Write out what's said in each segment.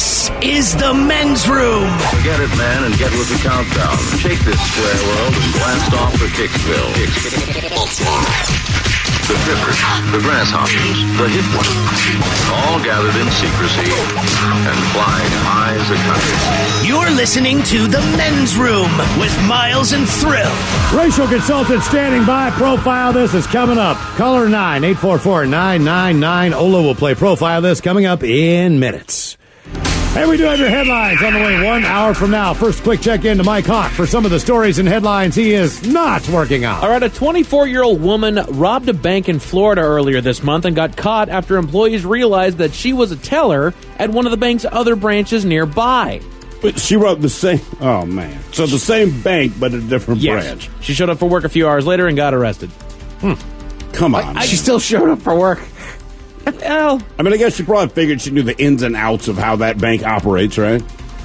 This is the men's room. Forget it, man, and get with the countdown. Shake this square world and blast off for Kicksville. The Drifters, the Grasshoppers, the Hip Ones, all gathered in secrecy and flying high as a kite. You're listening to the men's room with Miles and Thrill. Racial consultant standing by. Profile This is coming up. Caller 9-844-999. Ola will play Profile This coming up in minutes. Hey, we do have your headlines on the way 1 hour from now. First, quick check-in to Mike Hawk for some of the stories and headlines he is not working out. All right, a 24-year-old woman robbed a bank in Florida earlier this month and got caught after employees realized that she was a teller at one of the bank's other branches nearby. But she robbed the same... Oh, man. So the same bank, but a different branch. She showed up for work a few hours later and got arrested. Come on. She still showed up for work. Well, I mean, I guess she probably figured she knew the ins and outs of how that bank operates, right?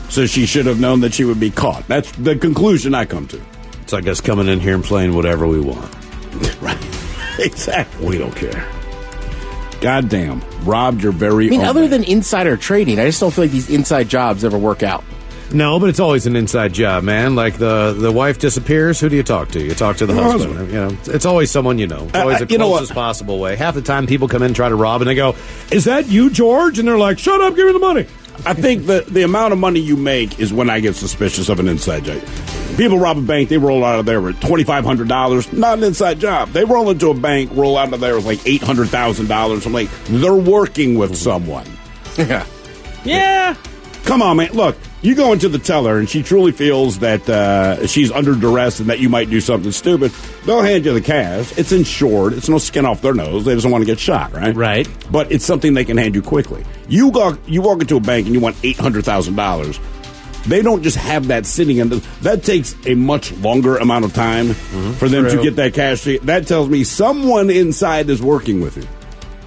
So she should have known that she would be caught. That's the conclusion I come to. It's like us coming in here and playing whatever we want. Right. Exactly. We don't care. Goddamn. Robbed your very own Other bank. than insider trading, I just don't feel like these inside jobs ever work out. No, but it's always an inside job, man. Like the wife disappears, who do you talk to? You talk to the husband. You know, it's always someone you know. It's always the closest possible way. Half the time people come in and try to rob and they go, "Is that you, George?" And they're like, "Shut up, give me the money." I think that the amount of money you make is when I get suspicious of an inside job. People rob a bank, they roll out of there with $2,500. Not an inside job. They roll into a bank, roll out of there with like $800,000. I'm like, they're working with someone. yeah. Come on, man. Look, you go into the teller and she truly feels that she's under duress and that you might do something stupid. They'll hand you the cash. It's insured. It's no skin off their nose. They just don't want to get shot, right? Right. But it's something they can hand you quickly. You walk into a bank and you want $800,000. They don't just have that sitting in that takes a much longer amount of time for them to get that cash. That tells me someone inside is working with you.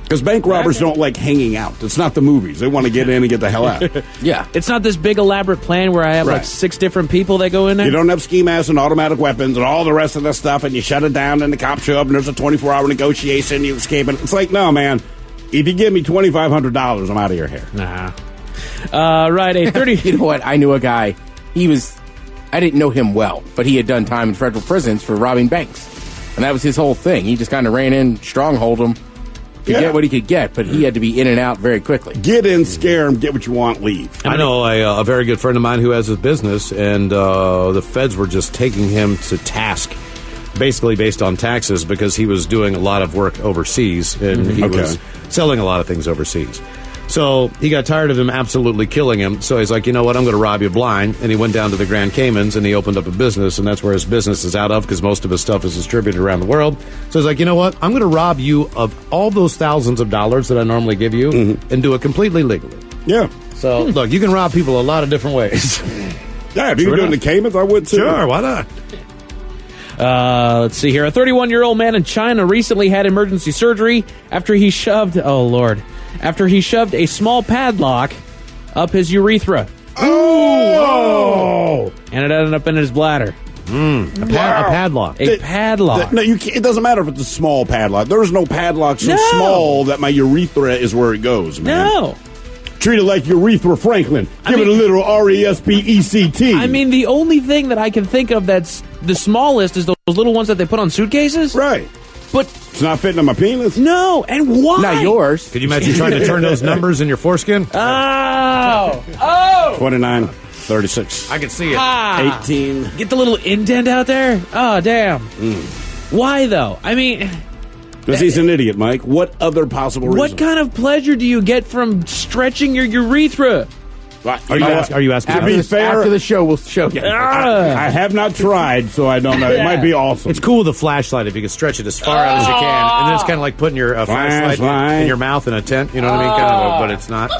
Because bank robbers don't like hanging out. It's not the movies. They want to get in and get the hell out. Yeah. It's not this big elaborate plan where I have like 6 different people that go in there. You don't have ski masks and automatic weapons and all the rest of the stuff, and you shut it down and the cops show up and there's a 24-hour negotiation, you escape it. It's like, no, man. If you give me $2,500, I'm out of your hair. Nah. Right, a 30... You know what? I knew a guy. I didn't know him well, but he had done time in federal prisons for robbing banks. And that was his whole thing. He just kind of ran in, stronghold them, to get what he could get, but he had to be in and out very quickly. Get in, scare him, get what you want, leave. I know a very good friend of mine who has his business, and the feds were just taking him to task, basically based on taxes, because he was doing a lot of work overseas, and he was selling a lot of things overseas. So he got tired of him absolutely killing him. So he's like, you know what, I'm going to rob you blind. And he went down to the Grand Caymans and he opened up a business. And that's where his business is out of because most of his stuff is distributed around the world. So he's like, you know what, I'm going to rob you of all those thousands of dollars that I normally give you and do it completely legally. Yeah. So, look, you can rob people a lot of different ways. Yeah, if you were doing the Caymans, I would too. Sure, why not? Let's see here. A 31-year-old man in China recently had emergency surgery after he shoved a small padlock up his urethra. Oh! And it ended up in his bladder. A padlock. A padlock. No, it doesn't matter if it's a small padlock. There's no padlock so small that my urethra is where it goes, man. No. Treat it like urethra Franklin. Give it a little R-E-S-P-E-C-T. I mean, the only thing that I can think of that's the smallest is those little ones that they put on suitcases. Right. But it's not fitting on my penis. No, and why? Not yours. Could you imagine trying to turn those numbers in your foreskin? Oh! 29, 36. I can see it. 18. Get the little indent out there? Oh, damn. Why, though? I mean... Because he's an idiot, Mike. What other possible reason? What kind of pleasure do you get from stretching your urethra? Are you asking? To be fair, after the show, we'll show you. I have not tried, so I don't know. It might be awesome. It's cool with a flashlight if you can stretch it as far out as you can, and then it's kind of like putting your flashlight in your mouth in a tent. You know what I mean? But it's not.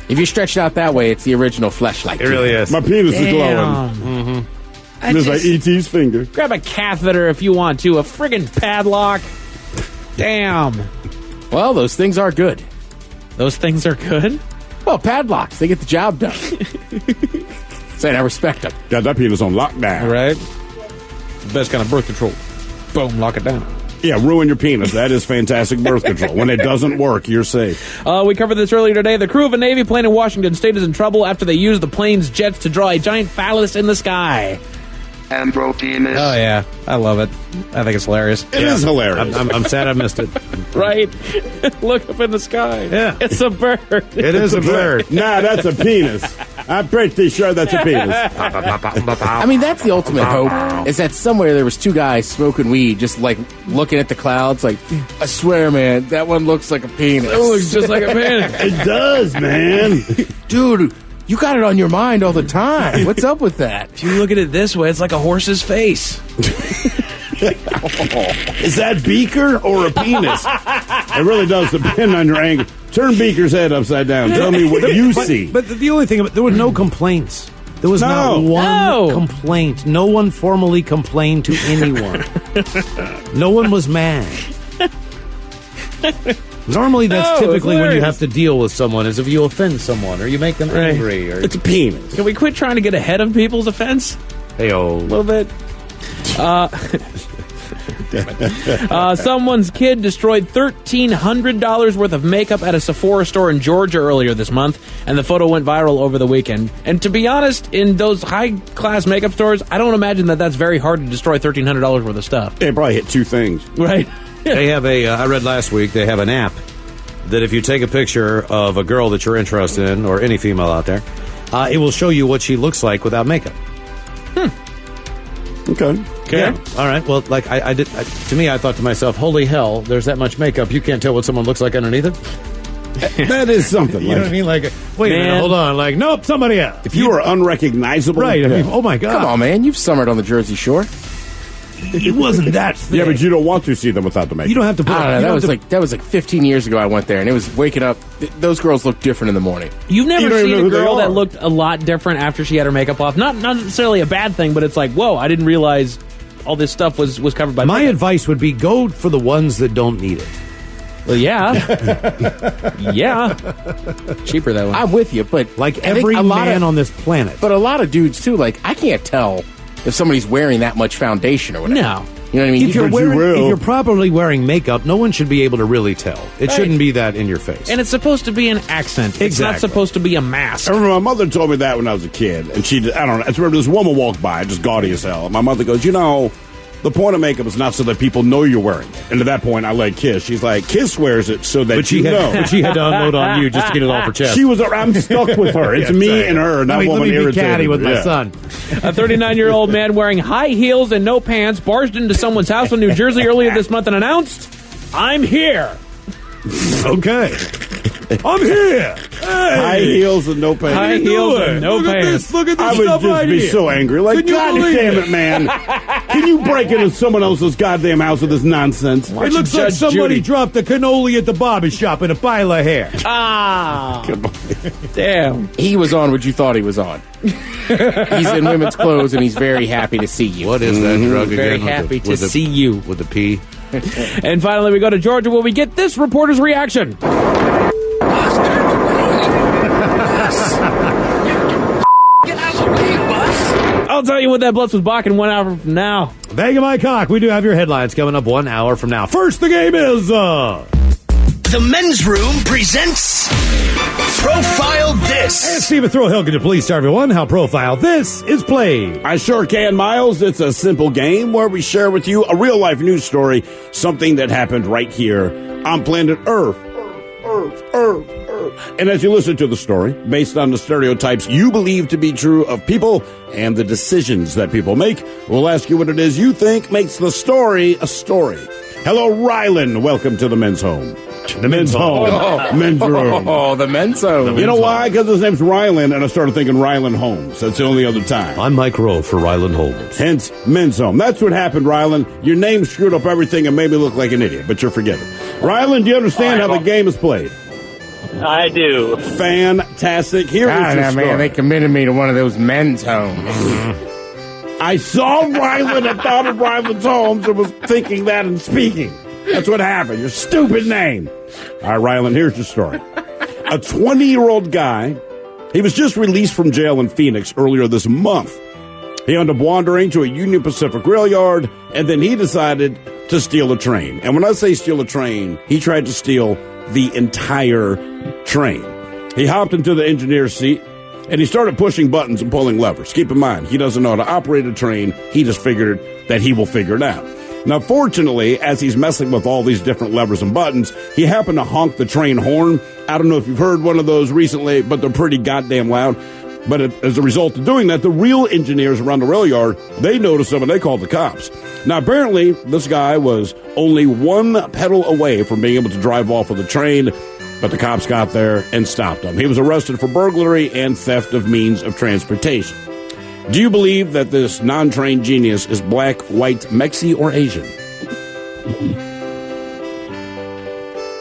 If you stretch it out that way, it's the original fleshlight. It really is. My penis is glowing. It's like E.T.'s finger. Grab a catheter if you want to. A friggin' padlock. Damn. Well, those things are good. Those things are good? Well, padlocks. They get the job done. Saying I respect them. Got that penis on lockdown. Right? The best kind of birth control. Boom, lock it down. Yeah, ruin your penis. That is fantastic birth control. When it doesn't work, you're safe. We covered this earlier today. The crew of a Navy plane in Washington State is in trouble after they used the plane's jets to draw a giant phallus in the sky. Andropenis. Oh, yeah. I love it. I think it's hilarious. It is hilarious. I'm sad I missed it. Right? Look up in the sky. Yeah. It's a bird. It is a bird. Nah, that's a penis. I'm pretty sure that's a penis. I mean, that's the ultimate hope, is that somewhere there was two guys smoking weed, just like looking at the clouds, like, I swear, man, that one looks like a penis. It looks just like a penis. It does, man. Dude, you got it on your mind all the time. What's up with that? If you look at it this way, it's like a horse's face. Is that Beaker or a penis? It really does depend on your angle. Turn Beaker's head upside down. Tell me what you see. But the only thing, there were no complaints. There was not one complaint. No one formally complained to anyone. No one was mad. Normally, that's typically when you have to deal with someone, is if you offend someone or you make them angry. Or It's a penis. Can we quit trying to get ahead of people's offense? Hey-o. A little bit. Someone's kid destroyed $1,300 worth of makeup at a Sephora store in Georgia earlier this month, and the photo went viral over the weekend. And to be honest, in those high-class makeup stores, I don't imagine that that's very hard to destroy $1,300 worth of stuff. They probably hit two things. Right? They have I read last week, they have an app that if you take a picture of a girl that you're interested in, or any female out there, it will show you what she looks like without makeup. Okay. Yeah. All right. Well, like to me, I thought to myself, holy hell, there's that much makeup. You can't tell what someone looks like underneath it. That is something. You know what I mean? Like, wait a minute, hold on. Like, nope, somebody else. If you are unrecognizable. Right. I mean, oh my God. Come on, man. You've summered on the Jersey Shore. It wasn't that thick. Yeah, but you don't want to see them without the makeup. You don't have to put I don't know. That was like 15 years ago I went there, and it was waking up. Those girls look different in the morning. You've never don't even seen know a who they girl are. that looked a lot different after she had her makeup off. Not necessarily a bad thing, but it's like, whoa, I didn't realize all this stuff was covered by My makeup. advice would be go for the ones that don't need it. Well, yeah. Yeah. Cheaper that way. I'm with you, but Like I think every a lot man of, on this planet. But a lot of dudes too. Like I can't tell if somebody's wearing that much foundation or whatever. No. You know what I mean? If you're, But you will. if you're properly wearing makeup, no one should be able to really tell. It shouldn't be that in your face. And it's supposed to be an accent. It's not Exactly. supposed to be a mask. I remember my mother told me that when I was a kid, and I don't know. I remember this woman walked by, just gaudy as hell. And my mother goes, the point of makeup is not so that people know you're wearing it. And at that point, I let Kiss. She's like, Kiss wears it so that but she know. had to unload on you just to get it off her chest. I'm stuck with her. It's me and her. And that woman let me be irritated catty with my Yeah. son. A 39-year-old man wearing high heels and no pants barged into someone's house in New Jersey earlier this month and announced, I'm here. Okay. I'm here. High heels and no pants. High heels and no pants. Look at I this would stuff just right be here. so angry. Like, Can you God believe damn it? it, man. Can you break into someone else's goddamn house with this nonsense? It looks like Judge somebody Judy. dropped the cannoli at the barber shop in a pile of hair. Ah. Damn. He was on what you thought he was on. He's in women's clothes, and he's very happy to see you. What is that drug again? Very with the- happy to with the- see you. With the P. And finally, we go to Georgia where we get this reporter's reaction. I'll tell you what that blitz was blocking 1 hour from now. Bang of my cock. We do have your headlines coming up 1 hour from now. First, the game is... The Men's Room presents Profile And This. Stephen Throwhill, could you please tell everyone how Profile This is played? I sure can, Miles. It's a simple game where we share with you a real-life news story, something that happened right here on planet Earth. Earth. And as you listen to the story, based on the stereotypes you believe to be true of people and the decisions that people make, we'll ask you what it is you think makes the story a story. Hello, Rylan. Welcome to the men's home. The men's home. Men's room. Oh, the Menso. You know why? Because his name's Rylan, and I started thinking Rylan Holmes. That's the only other time. I'm Mike Rowe for Ryland Holmes. Hence, men's home. That's what happened, Rylan. Your name screwed up everything and made me look like an idiot, but you're forgiven. Rylan, do you understand how the game is played? I do. Fantastic. Here is God, your story. man, they committed me to one of those men's homes. I saw Rylan and thought of Rylan's Holmes and was thinking that and speaking. That's what happened. Your stupid name. All right, Rylan, here's your story. A 20-year-old guy, he was just released from jail in Phoenix earlier this month. He ended up wandering to a Union Pacific rail yard, and then he decided to steal a train. And when I say steal a train, he tried to steal the entire train. He hopped into the engineer's seat, and he started pushing buttons and pulling levers. Keep in mind, he doesn't know how to operate a train. He just figured that he will figure it out. Now, fortunately, as he's messing with all these different levers and buttons, he happened to honk the train horn. I don't know if you've heard one of those recently, but they're pretty goddamn loud. But as a result of doing that, the real engineers around the rail yard, they noticed him and they called the cops. Now, apparently, this guy was only one pedal away from being able to drive off with the train, but the cops got there and stopped him. He was arrested for burglary and theft of means of transportation. Do you believe that this non-trained genius is black, white, Mexi, or Asian?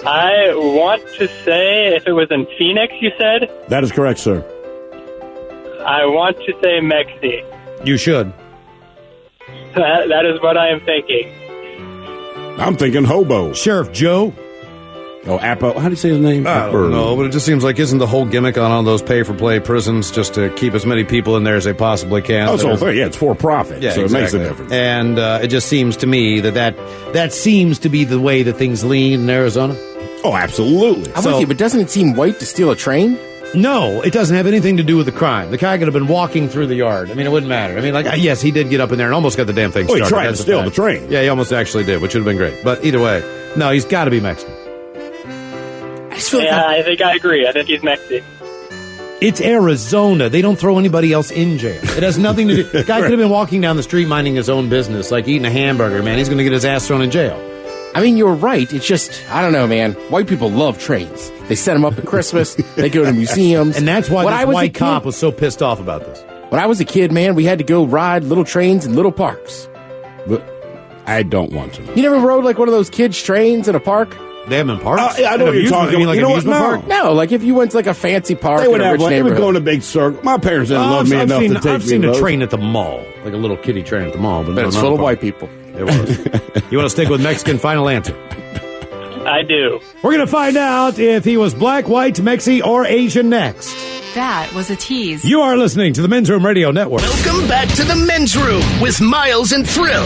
I want to say if it was in Phoenix, you said? That is correct, sir. I want to say Mexi. You should. That is what I am thinking. I'm thinking hobo. Sheriff Joe? Oh, Appo. How do you say his name? I don't know, but it just seems like isn't the whole gimmick on all those pay-for-play prisons just to keep as many people in there as they possibly can? Oh, that's the whole thing. Yeah, it's for profit, yeah, so exactly. It makes a difference. And it just seems to me that seems to be the way that things lean in Arizona. Oh, absolutely. I'm with you, but doesn't it seem white to steal a train? No, it doesn't have anything to do with the crime. The guy could have been walking through the yard. I mean, it wouldn't matter. I mean, yes, he did get up in there and almost got the damn thing started. He tried to steal the train. Yeah, he almost actually did, which would have been great. But either way, no, he's got to be Mexican. I think I agree. I think he's Mexican. It's Arizona. They don't throw anybody else in jail. It has nothing to do. The guy could have been walking down the street minding his own business, like eating a hamburger, man. He's going to get his ass thrown in jail. I mean, you're right. It's just, I don't know, man. White people love trains. They set them up at Christmas. They go to museums. And that's why this white kid, cop was so pissed off about this. When I was a kid, man, we had to go ride little trains in little parks. But I don't want to. You never rode like one of those kids' trains in a park? They have them in parks? I know what you're talking about. Like you know what? Park? No, like if you went to like a fancy park they would in a have rich one. They would neighborhood. go in a big circle. My parents didn't love me enough to take me I've seen to a those. train at the mall, like a little kiddie train at the mall. But it's full of white people. It was. You want to stick with Mexican? Final answer. I do. We're going to find out if he was black, white, Mexi, or Asian next. That was a tease. You are listening to the Men's Room Radio Network. Welcome back to the Men's Room with Miles and Thrill.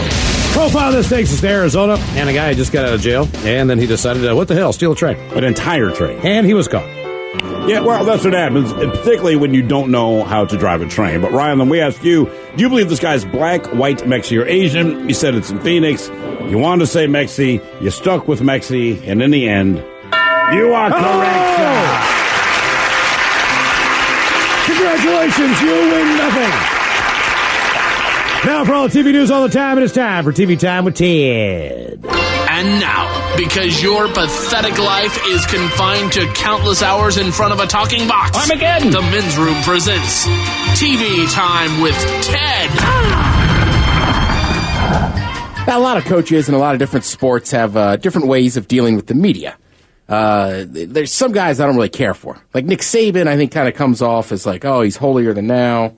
Profile this takes us to Arizona, and a guy just got out of jail, and then he decided, what the hell, steal a train. An entire train. And he was caught. Yeah, well, that's what happens, particularly when you don't know how to drive a train. But, Ryan, then we asked you, do you believe this guy's black, white, Mexi, or Asian? You said it's in Phoenix. You wanted to say Mexi. You stuck with Mexi. And in the end, you are correct, sir. Congratulations, you win nothing. Now, for all the TV news all the time, it is time for TV Time with Ted. And now, because your pathetic life is confined to countless hours in front of a talking box, Armageddon! The Men's Room presents TV Time with Ted. Now, a lot of coaches in a lot of different sports have different ways of dealing with the media. There's some guys I don't really care for. Like Nick Saban, I think kind of comes off as like, oh, he's holier than thou,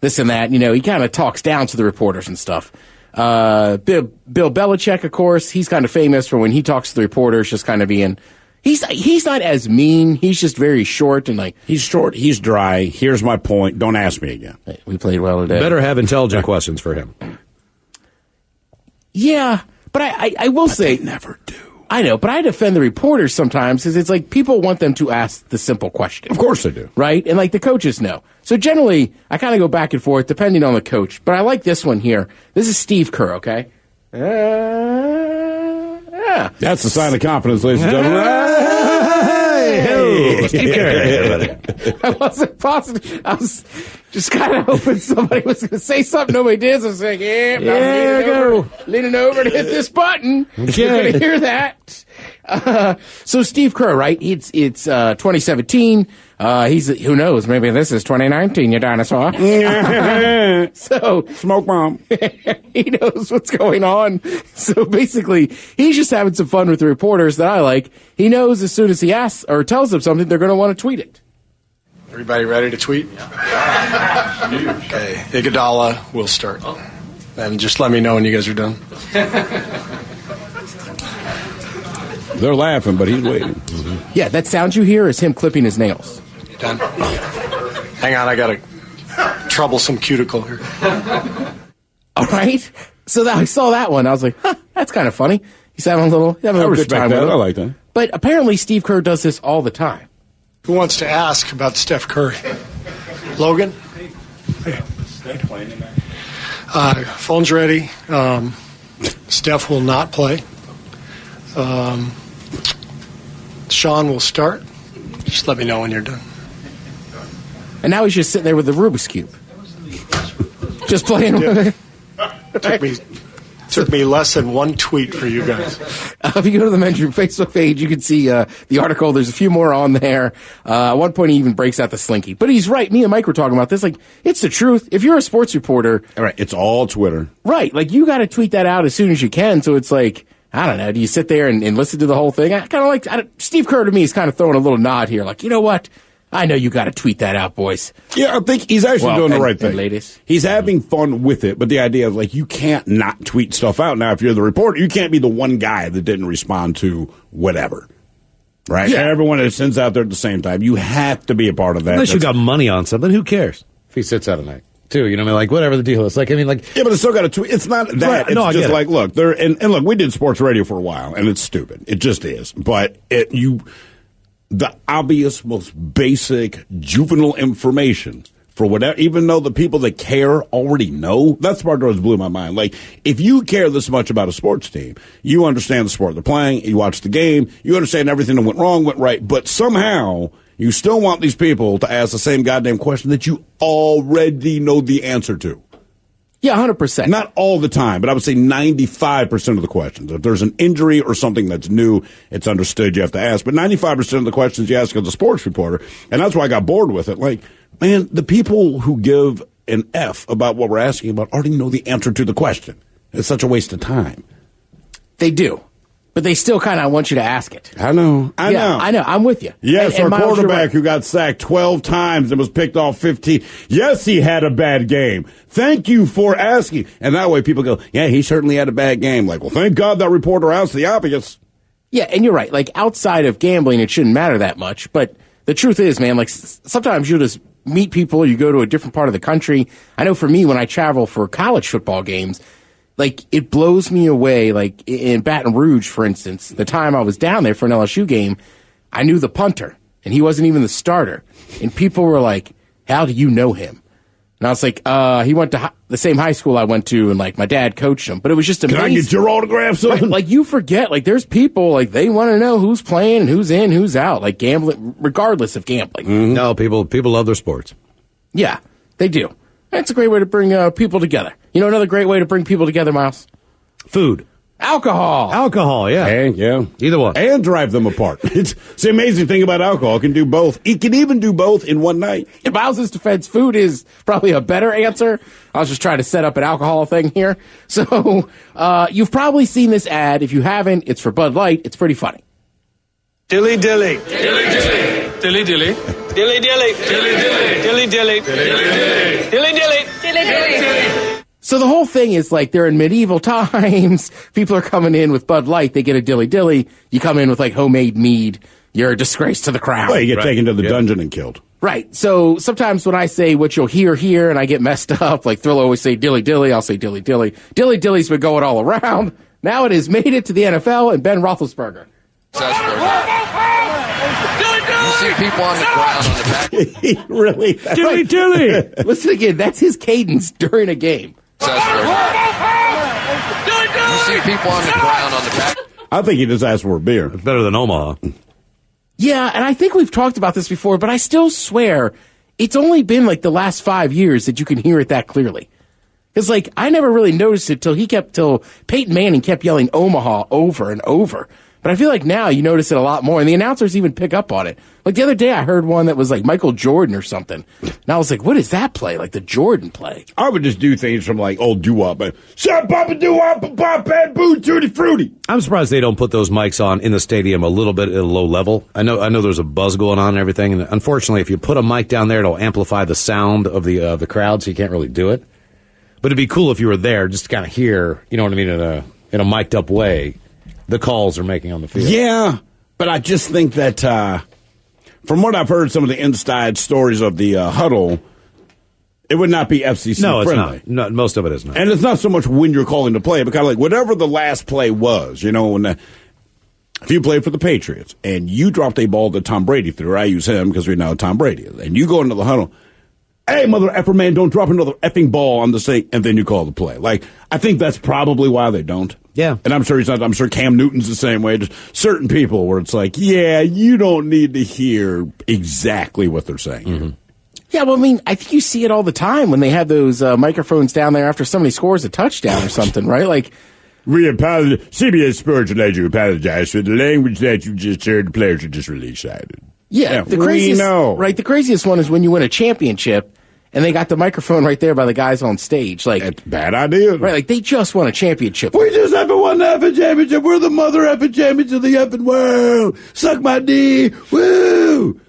this and that. You know, he kind of talks down to the reporters and stuff. Bill Belichick, of course, he's kind of famous for when he talks to the reporters, just kind of being, he's not as mean. He's just very short and like. He's short. He's dry. Here's my point. Don't ask me again. We played well today. Better have intelligent questions for him. Yeah, but I will say. They never do. I know, but I defend the reporters sometimes because it's like people want them to ask the simple question. Of course they do. Right? And like the coaches know. So generally, I kind of go back and forth depending on the coach. But I like this one here. This is Steve Kerr, okay? Yeah. That's a sign of confidence, ladies and gentlemen. Hey, Steve Kerr. I wasn't positive. I was just kind of hoping somebody was going to say something. Nobody did. So I was like, leaning over to hit this button. Okay. You're going to hear that. So Steve Kerr, right? It's 2017. Who knows? Maybe this is 2019, you dinosaur. So Smoke bomb. he knows what's going on. So basically, he's just having some fun with the reporters that I like. He knows as soon as he asks or tells them something, they're going to want to tweet it. Everybody ready to tweet? Okay, Iguodala will start. And just let me know when you guys are done. They're laughing, but he's waiting. Yeah, that sound you hear is him clipping his nails. You done? Hang on, I got a troublesome cuticle here. All right? So I saw that one. I was like, that's kind of funny. He's having a little good time with it. I like that. But apparently Steve Kerr does this all the time. Who wants to ask about Steph Curry? Logan? Hey. Phone's ready. Steph will not play. Sean will start. Just let me know when you're done. And now he's just sitting there with the Rubik's Cube. Just playing with it. Took me less than one tweet for you guys. If you go to the Men's Room Facebook page, you can see the article. There's a few more on there. At one point, he even breaks out the slinky. But he's right. Me and Mike were talking about this. Like, it's the truth. If you're a sports reporter... All right, it's all Twitter. Right. Like, you got to tweet that out as soon as you can. So it's like, I don't know. Do you sit there and listen to the whole thing? I kind of like... Steve Kerr, to me, is kind of throwing a little nod here. Like, you know what? I know you got to tweet that out, boys. Yeah, I think he's actually doing the right thing. Ladies. He's having fun with it, but the idea is like you can't not tweet stuff out. Now, if you're the reporter, you can't be the one guy that didn't respond to whatever. Right? Yeah. Everyone that sends out there at the same time. You have to be a part of that. Unless you got money on something, who cares if he sits out at night? Too, you know, like whatever the deal is. Like, I mean, like, yeah, but it's still got to tweet. It's not that. Right, it's no, just like, look, there and look, we did sports radio for a while, and it's stupid. It just is. But the obvious, most basic juvenile information for whatever, even though the people that care already know, that's the part that always blew my mind. Like, if you care this much about a sports team, you understand the sport they're playing, you watch the game, you understand everything that went wrong, went right, but somehow you still want these people to ask the same goddamn question that you already know the answer to. Yeah, 100%. Not all the time, but I would say 95% of the questions. If there's an injury or something that's new, it's understood you have to ask. But 95% of the questions you ask as a sports reporter, and that's why I got bored with it. Like, man, the people who give an F about what we're asking about already know the answer to the question. It's such a waste of time. They do. But they still kind of want you to ask it. I know. I know. I'm with you. Yes, and our Miles, quarterback who got sacked 12 times and was picked off 15. Yes, he had a bad game. Thank you for asking. And that way people go, yeah, he certainly had a bad game. Like, well, thank God that reporter asked the obvious. Yeah, and you're right. Like, outside of gambling, it shouldn't matter that much. But the truth is, man, like, sometimes you'll just meet people. You go to a different part of the country. I know for me, when I travel for college football games, like, it blows me away. Like, in Baton Rouge, for instance, the time I was down there for an LSU game, I knew the punter, and he wasn't even the starter. And people were like, how do you know him? And I was like, he went to the same high school I went to, and, like, my dad coached him. But it was just amazing. Can I get your autograph, son? Right, like, you forget. Like, there's people, like, they want to know who's playing and who's in, who's out. Like, gambling, regardless of gambling. Mm-hmm. No, people love their sports. Yeah, they do. It's a great way to bring people together. You know another great way to bring people together, Miles? Food. Alcohol, yeah. And, yeah. Either one. And drive them apart. It's the amazing thing about alcohol. It can do both. It can even do both in one night. In Miles' defense, food is probably a better answer. I was just trying to set up an alcohol thing here. So, you've probably seen this ad. If you haven't, it's for Bud Light. It's pretty funny. Dilly dilly. Dilly dilly. Dilly dilly. Dilly dilly. Dilly dilly. Dilly dilly. Dilly dilly. Dilly dilly. So the whole thing is like they're in medieval times. People are coming in with Bud Light. They get a dilly dilly. You come in with like homemade mead. You're a disgrace to the crowd. Well, you get taken to the dungeon and killed. Right. So sometimes when I say what you'll hear here and I get messed up, like Thrill always say dilly dilly, I'll say dilly dilly. Dilly dilly's been going all around. Now it has made it to the NFL and Ben Roethlisberger. You see people on the ground on the back. He really. Dilly dilly. Listen again. That's his cadence during a game. You see people on the ground on the back. I think he just asked for a beer. It's better than Omaha. Yeah, and I think we've talked about this before, but I still swear it's only been like the last 5 years that you can hear it that clearly. Because, like, I never really noticed it till Peyton Manning kept yelling Omaha over and over. But I feel like now you notice it a lot more, and the announcers even pick up on it. Like the other day I heard one that was like Michael Jordan or something. And I was like, what is that play? Like the Jordan play. I would just do things from like old doo-wop. Shut papa doo-wop, pop, bad boo, tutti fruity. I'm surprised they don't put those mics on in the stadium a little bit at a low level. I know there's a buzz going on and everything, and unfortunately if you put a mic down there, it'll amplify the sound of the crowd, so you can't really do it. But it'd be cool if you were there just to kind of hear, you know what I mean, in a mic'd up way, the calls they're making on the field. Yeah, but I just think that from what I've heard, some of the inside stories of the huddle, It would not be FCC No, it's friendly. not. No, most of it is not. And it's not so much when you're calling the play, but kind of like whatever the last play was, if you played for the Patriots and you dropped a ball that Tom Brady threw, I use him because we know Tom Brady is, and you go into the huddle, hey, mother effer man, don't drop another effing ball on the thing, and then you call the play. Like, I think that's probably why they don't. Yeah. And I'm sure he's not, I'm sure Cam Newton's the same way. Just certain people where it's like, yeah, you don't need to hear exactly what they're saying. Mm-hmm. Yeah, well, I mean, I think you see it all the time when they have those microphones down there after somebody scores a touchdown or something, right? Like, we apologize. CBS Sports would like to apologize for the language that you just heard. The players are just really excited. yeah, the craziest, right? The craziest one is when you win a championship and they got the microphone right there by the guys on stage. Like, that's a bad idea, right? Like they just won a championship. We just haven't won the effing championship. We're the mother effing champions of the effing world. Suck my D. Woo!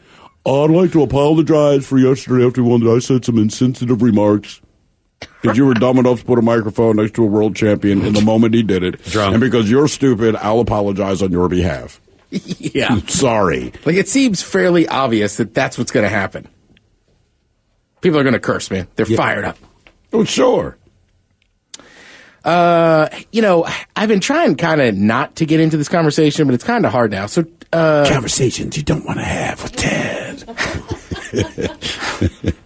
I'd like to apologize for yesterday after we won that I said some insensitive remarks. Because you were dumb enough to put a microphone next to a world champion in the moment he did it. Drunk. And because you're stupid, I'll apologize on your behalf. Yeah. Sorry. Like, it seems fairly obvious that that's what's going to happen. People are going to curse, man. They're fired up. Oh, sure. I've been trying kind of not to get into this conversation, but it's kind of hard now. So, conversations you don't want to have with Ted.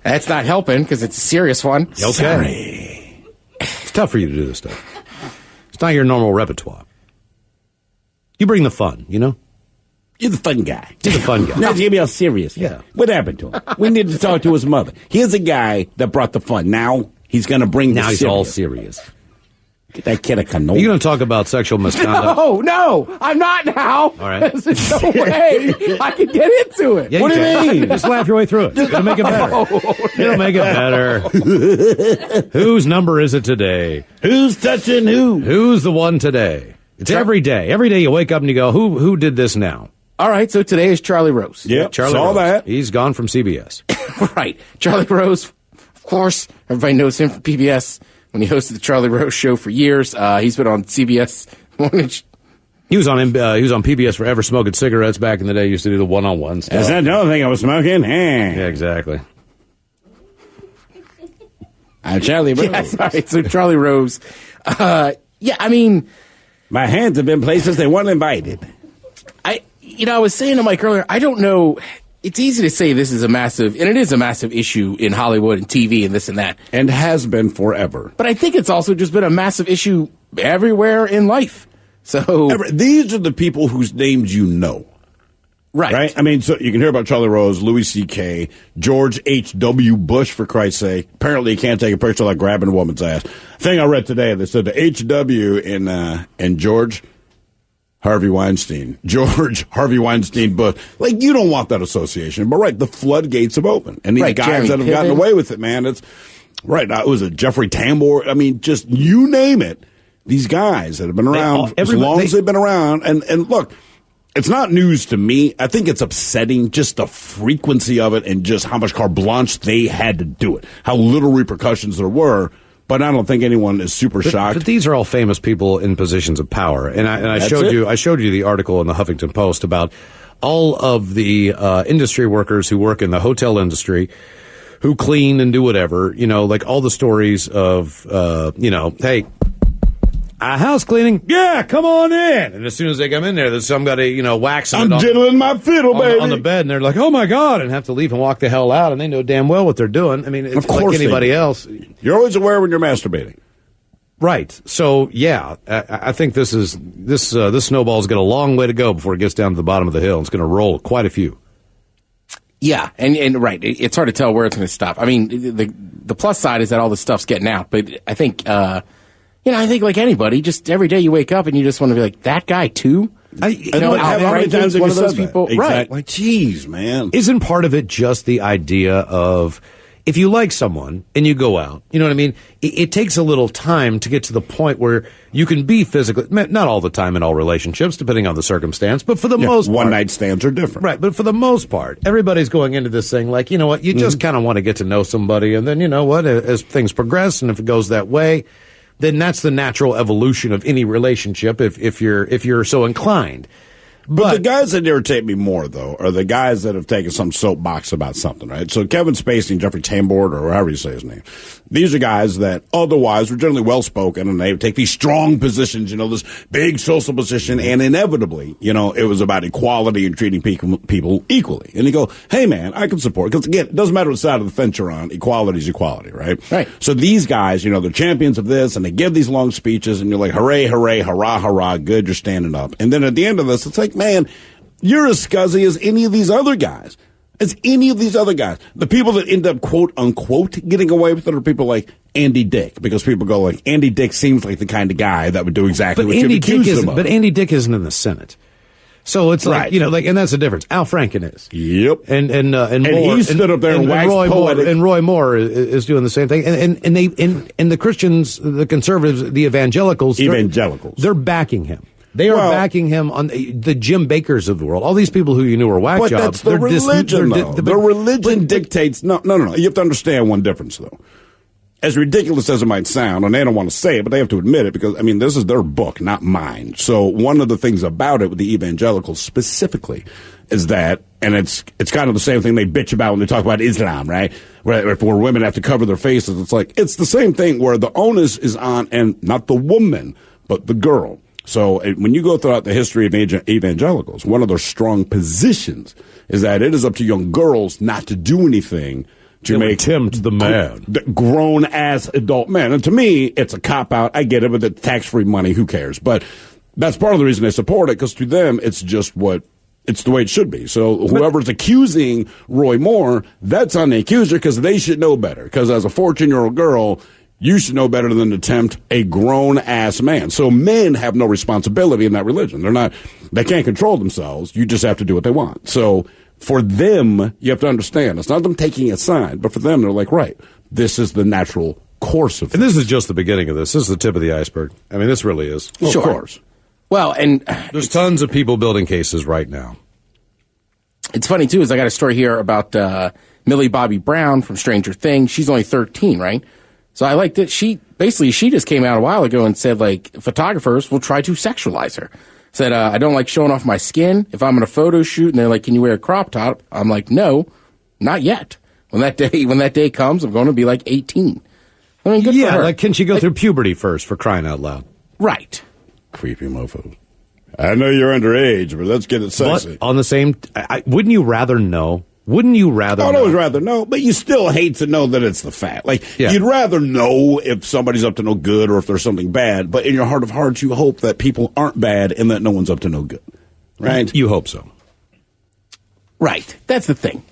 That's not helping because it's a serious one. Okay. Sorry. It's tough for you to do this stuff. It's not your normal repertoire. You bring the fun, you know? You're the fun guy. You're the fun guy. Now, it's going to be all serious. Yeah. What happened to him? We need to talk to his mother. Here's a guy that brought the fun. Now he's going to bring Now the he's serious. all serious. Get that kid a canola. You're going to talk about sexual misconduct? No, I'm not now. All right. There's no way I can get into it. Yeah, What do you mean? Just laugh your way through it. It'll make it better. It'll make it better. Whose number is it today? Who's touching who? Who's the one today? It's every day. Every day you wake up and you go, who did this now? All right, so today is Charlie Rose. Yep, Charlie saw Rose. that. He's gone from CBS. Right. Charlie Rose, of course, everybody knows him from PBS when he hosted the Charlie Rose Show for years. He's been on CBS. He was on PBS forever smoking cigarettes back in the day. He used to do the one-on-one stuff. Is that the only thing I was smoking? Yeah, exactly. I'm Charlie Rose. Yes, all right, so Charlie Rose. I mean, my hands have been places they weren't invited. I was saying to Mike earlier, I don't know. It's easy to say this is a massive, and it is a massive issue in Hollywood and TV and this and that. And has been forever. But I think it's also just been a massive issue everywhere in life. So these are the people whose names you know. Right? I mean, so you can hear about Charlie Rose, Louis C.K., George H.W. Bush, for Christ's sake. Apparently, you can't take a picture like grabbing a woman's ass. Thing I read today, they said the H.W. in George Harvey Weinstein. George Harvey Weinstein Bush. Like, you don't want that association. But, right, the floodgates have opened. And these guys Jeremy that have Piven. gotten away with it, man, it's, right, it was a Jeffrey Tambor. I mean, just you name it. These guys that have been around as long as they've been around. And look, it's not news to me. I think it's upsetting, just the frequency of it and just how much carte blanche they had to do it. How little repercussions there were. But I don't think anyone is super shocked. But these are all famous people in positions of power, and I showed you the article in the Huffington Post about all of the industry workers who work in the hotel industry, who clean and do whatever. You know, like all the stories of hey, house cleaning, yeah, come on in. And as soon as they come in there, there's somebody waxing. I'm diddling my fiddle, baby, on the bed, and they're like, "Oh my god!" and have to leave and walk the hell out, and they know damn well what they're doing. I mean, it's of course like anybody else. You're always aware when you're masturbating, right? So yeah, I think this snowball's got a long way to go before it gets down to the bottom of the hill. It's going to roll quite a few. Yeah, and right, it's hard to tell where it's going to stop. I mean, the plus side is that all this stuff's getting out, but I think. I think like anybody, just every day you wake up and you just want to be like, that guy too? How many times have one you of those said that? people. Exactly. Right. Like, geez, man. Isn't part of it just the idea of if you like someone and you go out, you know what I mean? It takes a little time to get to the point where you can be physically, not all the time in all relationships, depending on the circumstance, but for the most part. One-night stands are different. Right, but for the most part, everybody's going into this thing like, you know what, you just kind of want to get to know somebody, and then, you know what, as things progress and if it goes that way, then that's the natural evolution of any relationship if you're so inclined. But the guys that irritate me more, though, are the guys that have taken some soapbox about something, right? So Kevin Spacey and Jeffrey Tambor, or however you say his name, these are guys that otherwise were generally well-spoken, and they take these strong positions, this big social position, and inevitably, it was about equality and treating people equally. And you go, hey, man, I can support, because, again, it doesn't matter what side of the fence you're on, equality is equality, right? Right. So these guys, they're champions of this, and they give these long speeches, and you're like, hooray, hooray, hurrah, hurrah, good, you're standing up. And then at the end of this, it's like, man, you're as scuzzy as any of these other guys. The people that end up, quote unquote, getting away with it are people like Andy Dick, because people go like, Andy Dick seems like the kind of guy that would do exactly what you've accused him of. But Andy Dick isn't in the Senate. So it's like, right. and that's the difference. Al Franken is. Yep. And Moore, he stood up there and waxed poetic. And Roy Moore is doing the same thing. And the Christians, the conservatives, the evangelicals, they're backing him. They are backing him on the Jim Bakers of the world. All these people who you knew were whack jobs. But that's the religion, though. The religion dictates. No. You have to understand one difference, though. As ridiculous as it might sound, and they don't want to say it, but they have to admit it, because, this is their book, not mine. So one of the things about it with the evangelicals specifically is that, and it's kind of the same thing they bitch about when they talk about Islam, right? Where women have to cover their faces. It's the same thing where the onus is on, and not the woman, but the girl. So when you go throughout the history of evangelicals, one of their strong positions is that it is up to young girls not to do anything to make tempt the man, grown-ass adult men. And to me, it's a cop-out. I get it, but it's tax-free money. Who cares? But that's part of the reason they support it, because to them, it's just it's the way it should be. So whoever's accusing Roy Moore, that's on the accuser, because they should know better. Because as a 14-year-old girl, you should know better than to tempt a grown-ass man. So men have no responsibility in that religion. They can't control themselves. You just have to do what they want. So for them, you have to understand, it's not them taking a side, but for them, they're like, right, this is the natural course of things. And this is just the beginning of this. This is the tip of the iceberg. This really is. Sure. Of course. Well, and there's tons of people building cases right now. It's funny, too, is I got a story here about Millie Bobby Brown from Stranger Things. She's only 13, right? So I like that she just came out a while ago and said, like, photographers will try to sexualize her. Said, I don't like showing off my skin. If I'm in a photo shoot and they're like, can you wear a crop top? I'm like, no, not yet. When that day comes, I'm going to be like 18. Good for her. Like, can she go through puberty first, for crying out loud? Right. Creepy mofo. I know you're underage, but let's get it sexy. But on the same, wouldn't you rather know? Wouldn't you rather I'd always rather know, but you still hate to know that it's the fact. You'd rather know if somebody's up to no good or if there's something bad, but in your heart of hearts, you hope that people aren't bad and that no one's up to no good. Right? You hope so. Right. That's the thing.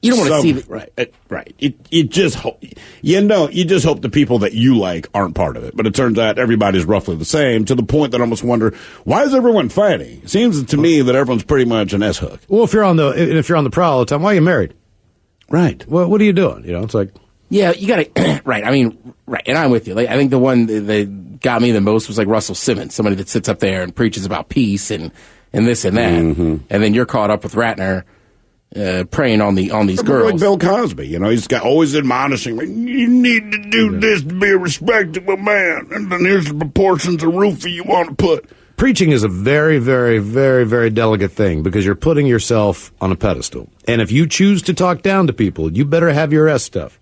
You don't want to see that. Right. You just hope, you just hope the people that you like aren't part of it. But it turns out everybody's roughly the same, to the point that I almost wonder, why is everyone fighting? It seems to me that everyone's pretty much an S-hook. Well, if you're on the prowl all the time, why are you married? Right. Well, what are you doing? It's like, yeah, you got to, right. Right. And I'm with you. I think the one that got me the most was like Russell Simmons, somebody that sits up there and preaches about peace and this and that. Mm-hmm. And then you're caught up with Ratner. Preying on these girls, like Bill Cosby, he's always admonishing. You need to do this to be a respectable man, and then here's the proportions of roofie you want to put. Preaching is a very, very, very, very delicate thing, because you're putting yourself on a pedestal, and if you choose to talk down to people, you better have your S stuff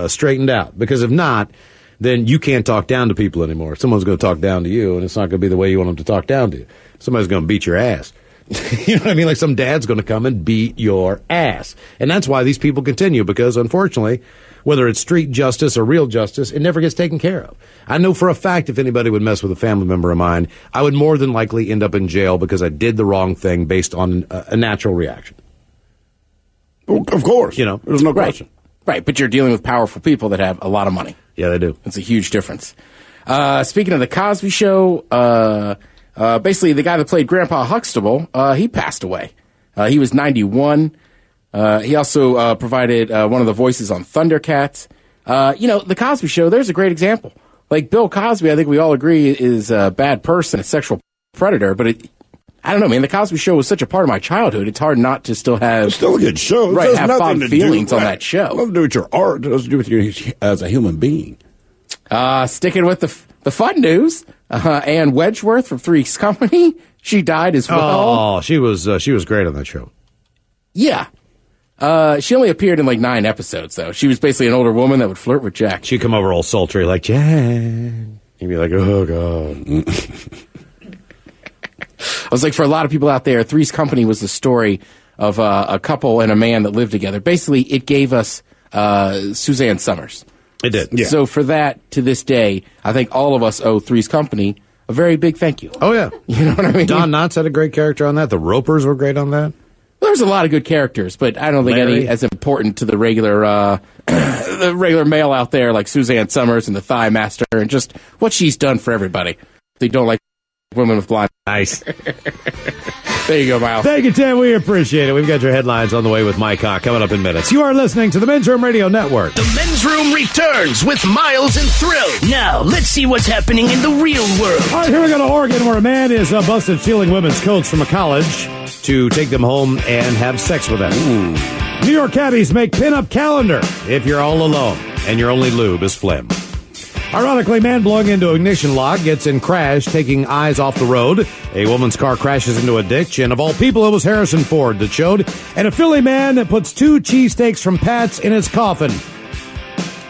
straightened out, because if not, then you can't talk down to people anymore. Someone's going to talk down to you, and it's not going to be the way you want them to talk down to you. Somebody's going to beat your ass. You know what I mean? Like some dad's going to come and beat your ass. And that's why these people continue, because unfortunately, whether it's street justice or real justice, it never gets taken care of. I know for a fact if anybody would mess with a family member of mine, I would more than likely end up in jail because I did the wrong thing based on a natural reaction. Well, of course. There's no question. Right, but you're dealing with powerful people that have a lot of money. Yeah, they do. It's a huge difference. Speaking of the Cosby Show, basically, the guy that played Grandpa Huxtable, he passed away. He was 91. He also provided one of the voices on Thundercats. The Cosby Show, there's a great example. Like Bill Cosby, I think we all agree is a bad person, a sexual predator, but I don't know, man. The Cosby Show was such a part of my childhood. It's hard not to still have... It's still a good show. Right, have fond feelings on that show. It doesn't do with your art. It doesn't do with you as a human being. Sticking with the fun news, Ann Wedgeworth from Three's Company She died as well. Oh, she was great on that show. Yeah. She only appeared in like 9 episodes, though. She was basically an older woman that would flirt with Jack. She'd come over all sultry, like, Jack. He'd be like, oh, God. I was like, for a lot of people out there, Three's Company was the story of a couple and a man that lived together. Basically, it gave us Suzanne Summers. It did. Yeah. So for that, to this day, I think all of us owe Three's Company a very big thank you. Oh, yeah. You know what I mean? Don Knotts had a great character on that. The Ropers were great on that. There's a lot of good characters, but I don't think any as important to the regular male out there like Suzanne Summers and the Thigh Master and just what she's done for everybody. They don't like women with blonde. Nice. There you go, Miles. Thank you, Tim. We appreciate it. We've got your headlines on the way with Mike Hawk coming up in minutes. You are listening to the Men's Room Radio Network. The Men's Room returns with Miles and Thrill. Now, let's see what's happening in the real world. All right, here we go to Oregon, where a man is busted stealing women's coats from a college to take them home and have sex with them. New York cabbies make pin-up calendar if you're all alone and your only lube is phlegm. Ironically, man blowing into ignition lock gets in crash, taking eyes off the road. A woman's car crashes into a ditch, and of all people, it was Harrison Ford that showed. And a Philly man that puts 2 cheesesteaks from Pat's in his coffin.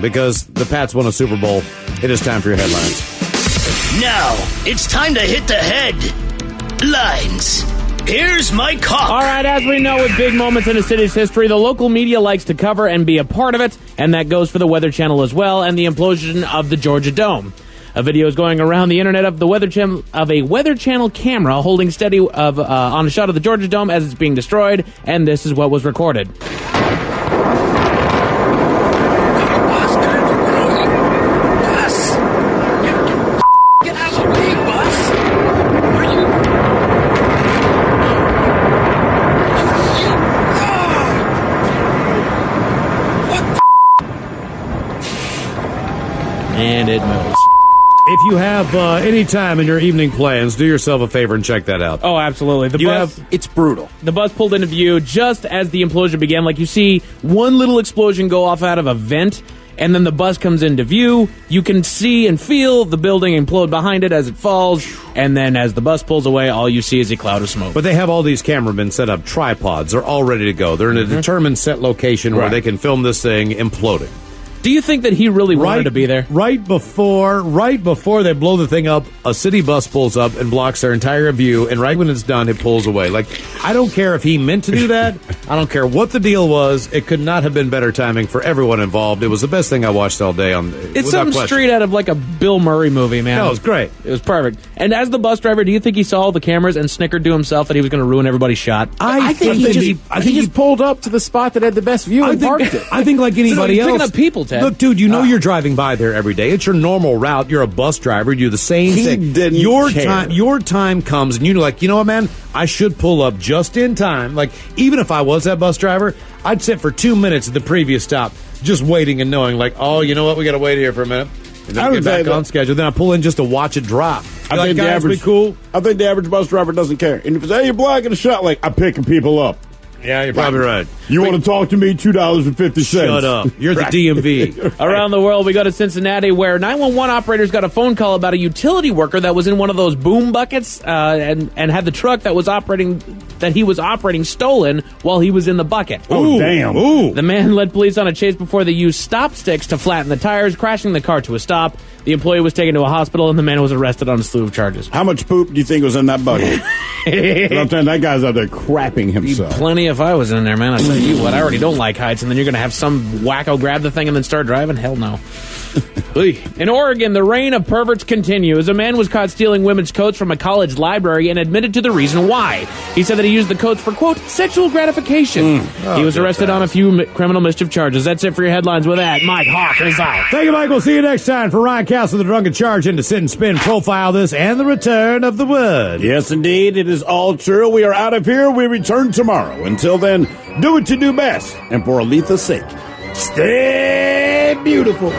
Because the Pats won a Super Bowl, it is time for your headlines. Now, it's time to hit the headlines. Here's Mike Hawk. All right, as we know, with big moments in a city's history, the local media likes to cover and be a part of it, and that goes for the Weather Channel as well, and the implosion of the Georgia Dome. A video is going around the internet of a Weather Channel camera holding steady on a shot of the Georgia Dome as it's being destroyed, and this is what was recorded. And it moves. If you have any time in your evening plans, do yourself a favor and check that out. Oh, absolutely. It's brutal. The bus pulled into view just as the implosion began. Like, you see one little explosion go off out of a vent, and then the bus comes into view. You can see and feel the building implode behind it as it falls, and then as the bus pulls away, all you see is a cloud of smoke. But they have all these cameramen set up tripods. They're all ready to go. They're in a determined set location where they can film this thing imploding. Do you think that he really wanted to be there? Right before they blow the thing up, a city bus pulls up and blocks their entire view, and right when it's done, it pulls away. Like, I don't care if he meant to do that. I don't care what the deal was. It could not have been better timing for everyone involved. It was the best thing I watched all day. It's something straight out of like a Bill Murray movie, man. No, it was great. It was perfect. And as the bus driver, do you think he saw all the cameras and snickered to himself that he was going to ruin everybody's shot? I think he just pulled up to the spot that had the best view and parked it. I think like anybody else. Picking up people, Ted. Look, dude, you're driving by there every day. It's your normal route. You're a bus driver. You do the same thing. Didn't care. Your time comes, and you're like, you know what, man? I should pull up just in time. Like, even if I was that bus driver, I'd sit for 2 minutes at the previous stop, just waiting and knowing, like, oh, you know what? We got to wait here for a minute. And then get back on schedule. Then I pull in just to watch it drop. I think the average bus driver doesn't care. And if it's, hey, you're blocking a shot, like, I'm picking people up. Yeah, you're probably right. You want to talk to me? $2.50. Shut up. You're the DMV. Around the world, we go to Cincinnati, where 911 operators got a phone call about a utility worker that was in one of those boom buckets and had the truck that he was operating stolen while he was in the bucket. Oh, damn. Ooh. The man led police on a chase before they used stop sticks to flatten the tires, crashing the car to a stop. The employee was taken to a hospital, and the man was arrested on a slew of charges. How much poop do you think was in that bucket? I'm telling you, that guy's out there crapping himself. Plenty if I was in there, man. I tell you what, I already don't like heights, and then you're going to have some wacko grab the thing and then start driving? Hell no. In Oregon, the reign of perverts continues. A man was caught stealing women's coats from a college library and admitted to the reason why. He said that he used the coats for, quote, sexual gratification. He was arrested on a few criminal mischief charges. That's it for your headlines with that. Mike Hawk is out. Thank you, Mike. We'll see you next time for Ryan Castle, the Drunken Charge, into Sit and Spin, Profile This, and the Return of the Wood. Yes, indeed. It is all true. We are out of here. We return tomorrow. Until then, do what you do best. And for Aletha's sake, stay beautiful.